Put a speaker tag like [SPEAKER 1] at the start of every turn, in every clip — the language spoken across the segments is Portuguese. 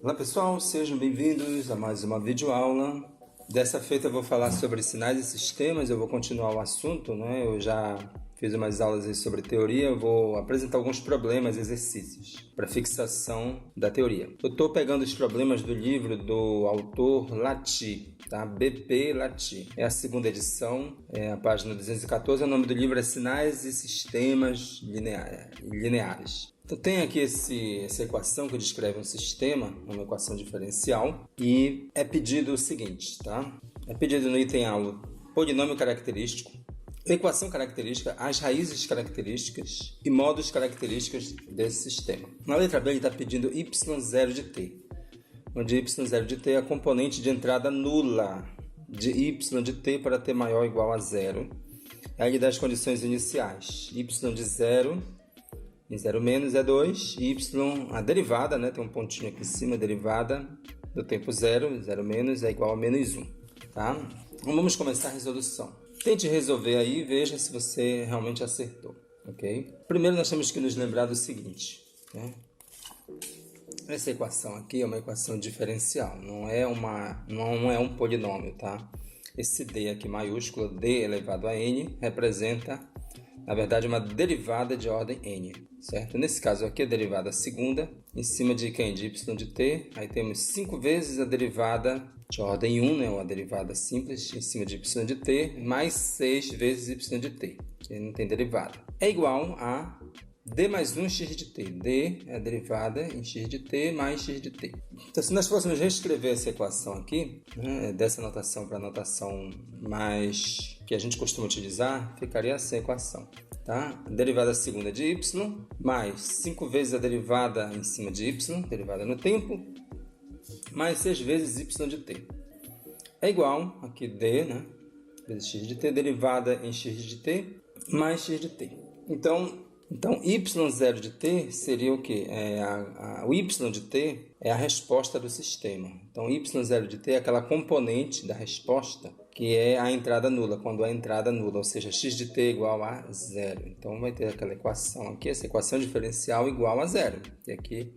[SPEAKER 1] Olá pessoal, sejam bem-vindos a mais uma videoaula. Dessa feita eu vou falar sobre sinais e sistemas, eu vou continuar o assunto, né? Eu já fiz umas aulas aí sobre teoria, eu vou apresentar alguns problemas e exercícios para fixação da teoria. Eu estou pegando os problemas do livro do autor Lati, tá? B.P. Lati. É a segunda edição, é a página 214, o nome do livro é Sinais e Sistemas Lineares. Então tem aqui essa equação que descreve um sistema, uma equação diferencial, e é pedido o seguinte, tá? É pedido no item A o polinômio característico, equação característica, as raízes características e modos característicos desse sistema. Na letra B ele está pedindo y0 de t, onde y0 de t é a componente de entrada nula de y de t para t maior ou igual a zero. Aí ele dá as condições iniciais, y de 0... E 0 menos é 2, y, a derivada, né? Tem um pontinho aqui em cima, a derivada do tempo 0, 0 menos é igual a menos 1, tá? Então vamos começar a resolução. Tente resolver aí e veja se você realmente acertou, ok? Primeiro nós temos que nos lembrar do seguinte, né? Essa equação aqui é uma equação diferencial, não é um polinômio, tá? Esse d aqui maiúsculo, d elevado a n, representa, na verdade, uma derivada de ordem n, certo? Nesse caso aqui, a derivada segunda, em cima de quem? De y de t. Aí temos 5 vezes a derivada de ordem 1, né? Ou a derivada simples, em cima de y de t, mais 6 vezes y de t, que não tem derivada. É igual a d mais 1 x de t. d é a derivada em x de t mais x de t. Então, se nós fôssemos reescrever essa equação aqui, né, dessa notação para a notação mais que a gente costuma utilizar, ficaria assim a equação, tá? A derivada segunda de y, mais 5 vezes a derivada em cima de y, derivada no tempo, mais 6 vezes y de t. É igual, aqui d, né, vezes x de t, derivada em x de t, mais x de t. Então y0 de t seria o quê? O y de t é a resposta do sistema. Então, y0 de t é aquela componente da resposta que é a entrada nula, quando a entrada nula, ou seja, x de t é igual a zero. Então, vai ter aquela equação aqui, essa equação diferencial igual a zero. E aqui,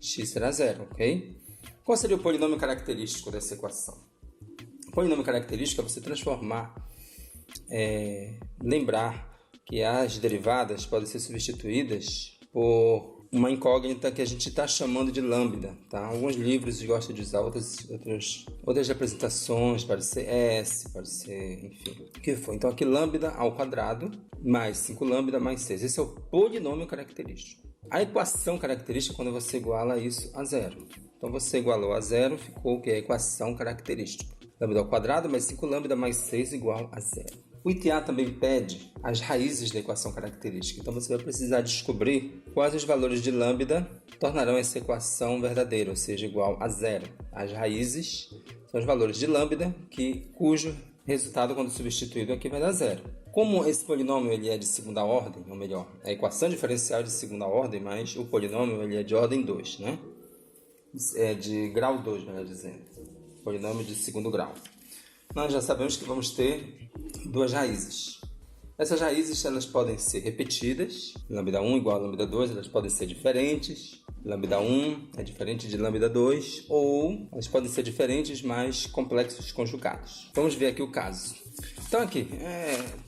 [SPEAKER 1] x será zero, ok? Qual seria o polinômio característico dessa equação? O polinômio característico é você transformar, lembrar que as derivadas podem ser substituídas por uma incógnita que a gente está chamando de lambda, tá? Alguns livros gostam de usar outras representações, pode ser S, pode ser, enfim, o que for. Então aqui lambda ao quadrado mais 5 lambda mais 6. Esse é o polinômio característico. A equação característica é quando você iguala isso a zero. Então você igualou a zero, ficou o que é a equação característica. Lambda ao quadrado mais 5 lambda mais 6 igual a zero. O ITA também pede as raízes da equação característica. Então você vai precisar descobrir quais os valores de lambda tornarão essa equação verdadeira, ou seja, igual a zero. As raízes são os valores de lambda, cujo resultado, quando substituído aqui, vai dar zero. Como esse polinômio ele é de segunda ordem, ou melhor, a equação diferencial é de segunda ordem, mas o polinômio ele é de ordem 2, né? É de grau 2, melhor dizendo. Polinômio de segundo grau. Nós já sabemos que vamos ter duas raízes. Essas raízes elas podem ser repetidas, lambda 1 igual a lambda 2, elas podem ser diferentes, lambda 1 é diferente de lambda 2, ou elas podem ser diferentes, mas complexos conjugados. Vamos ver aqui o caso. Então aqui,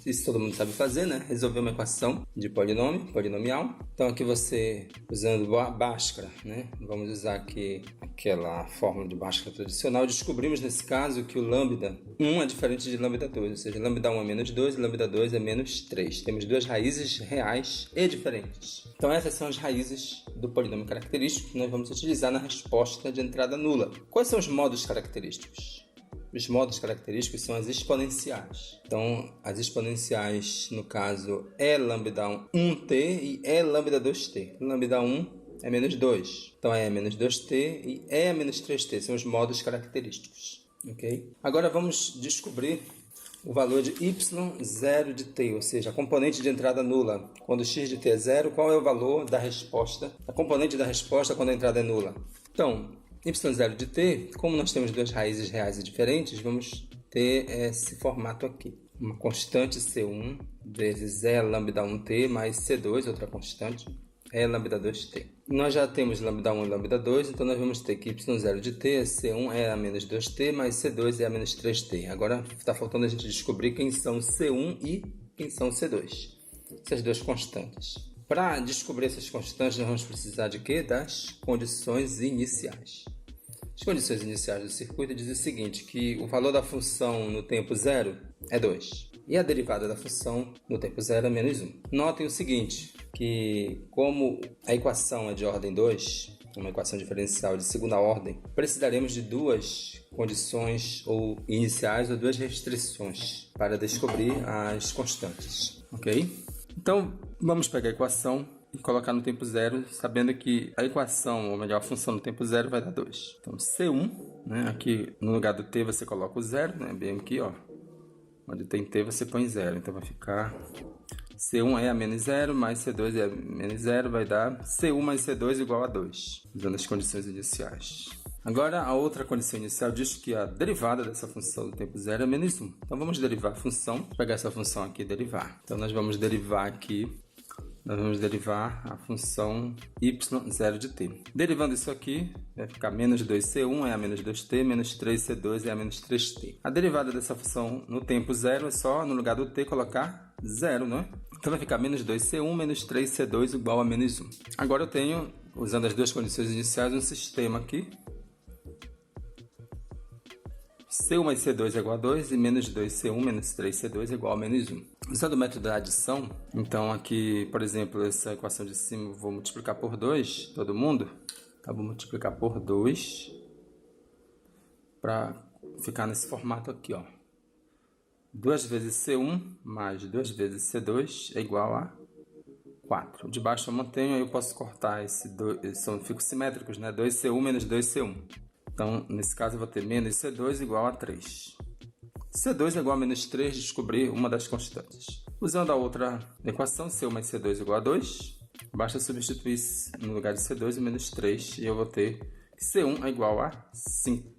[SPEAKER 1] isso todo mundo sabe fazer, né? Resolver uma equação de polinomial. Então aqui você, usando Bhaskara, né? Vamos usar aqui aquela fórmula de Bhaskara tradicional. Descobrimos nesse caso que o lambda 1 é diferente de lambda 2, ou seja, lambda 1 é menos 2 e lambda 2 é menos 3. Temos duas raízes reais e diferentes. Então essas são as raízes do polinômio característico que nós vamos utilizar na resposta de entrada nula. Quais são os modos característicos? Os modos característicos são as exponenciais. Então, as exponenciais, no caso, é lambda 1t e é lambda 2t. Lambda 1 é menos 2. Então, é menos 2t e é menos 3t. São os modos característicos. Okay? Agora, vamos descobrir o valor de y0 de t, ou seja, a componente de entrada nula. Quando x de t é zero, qual é o valor da resposta? A componente da resposta quando a entrada é nula. Então, y0 de t, como nós temos duas raízes reais e diferentes, vamos ter esse formato aqui. Uma constante C1 vezes E lambda 1t mais C2, outra constante, é lambda 2t. Nós já temos lambda 1 e lambda 2, então nós vamos ter que y0 de t é c1 é a menos 2t mais c2 é a menos 3t. Agora está faltando a gente descobrir quem são c1 e quem são c2. Essas duas constantes. Para descobrir essas constantes, nós vamos precisar de quê? Das condições iniciais. As condições iniciais do circuito dizem o seguinte, que o valor da função no tempo zero é 2 e a derivada da função no tempo zero é menos 1. Notem o seguinte, que como a equação é de ordem 2, uma equação diferencial de segunda ordem, precisaremos de duas condições ou iniciais ou duas restrições para descobrir as constantes, ok? Então, vamos pegar a equação e colocar no tempo zero, sabendo que a equação, ou melhor, a função no tempo zero vai dar 2. Então, C1, né, aqui no lugar do t você coloca o zero, né, bem aqui, ó, onde tem t você põe zero. Então, vai ficar C1 é a menos 0, mais C2 é a menos 0, vai dar C1 mais C2 igual a 2, usando as condições iniciais. Agora, a outra condição inicial diz que a derivada dessa função do tempo zero é menos 1. Então, vamos derivar a função, pegar essa função aqui e derivar. Então, nós vamos derivar aqui, nós vamos derivar a função y0 de t. Derivando isso aqui, vai ficar menos 2c1 é a menos 2t, menos 3c2 é a menos 3t. A derivada dessa função no tempo zero é só, no lugar do t, colocar 0, né? Então, vai ficar menos 2c1 menos 3c2 igual a menos 1. Agora eu tenho, usando as duas condições iniciais, um sistema aqui. C1 mais C2 é igual a 2 e menos 2C1 menos 3C2 é igual a menos 1. Usando o método da adição, então aqui, por exemplo, essa equação de cima eu vou multiplicar por 2, todo mundo. Então, vou multiplicar por 2 para ficar nesse formato aqui, ó. 2 vezes C1 mais 2 vezes C2 é igual a 4. De baixo eu mantenho, aí eu posso cortar esse 2, ficam simétricos, né? 2C1 menos 2C1. Então, nesse caso, eu vou ter menos C2 igual a 3. C2 é igual a menos 3, descobrir uma das constantes. Usando a outra equação, C1 mais C2 igual a 2, basta substituir no lugar de C2 o menos 3 e eu vou ter que C1 é igual a 5.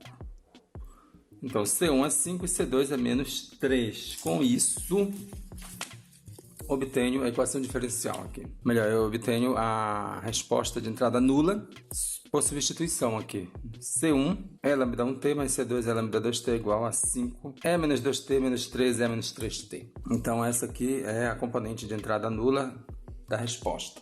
[SPEAKER 1] Então, C1 é 5 e C2 é menos 3. Com isso, obtenho a equação diferencial aqui. Melhor, eu obtenho a resposta de entrada nula por substituição aqui. C1 é lambda 1t mais C2 é lambda 2t igual a 5. É menos 2t menos 3 é menos 3t. Então, essa aqui é a componente de entrada nula da resposta.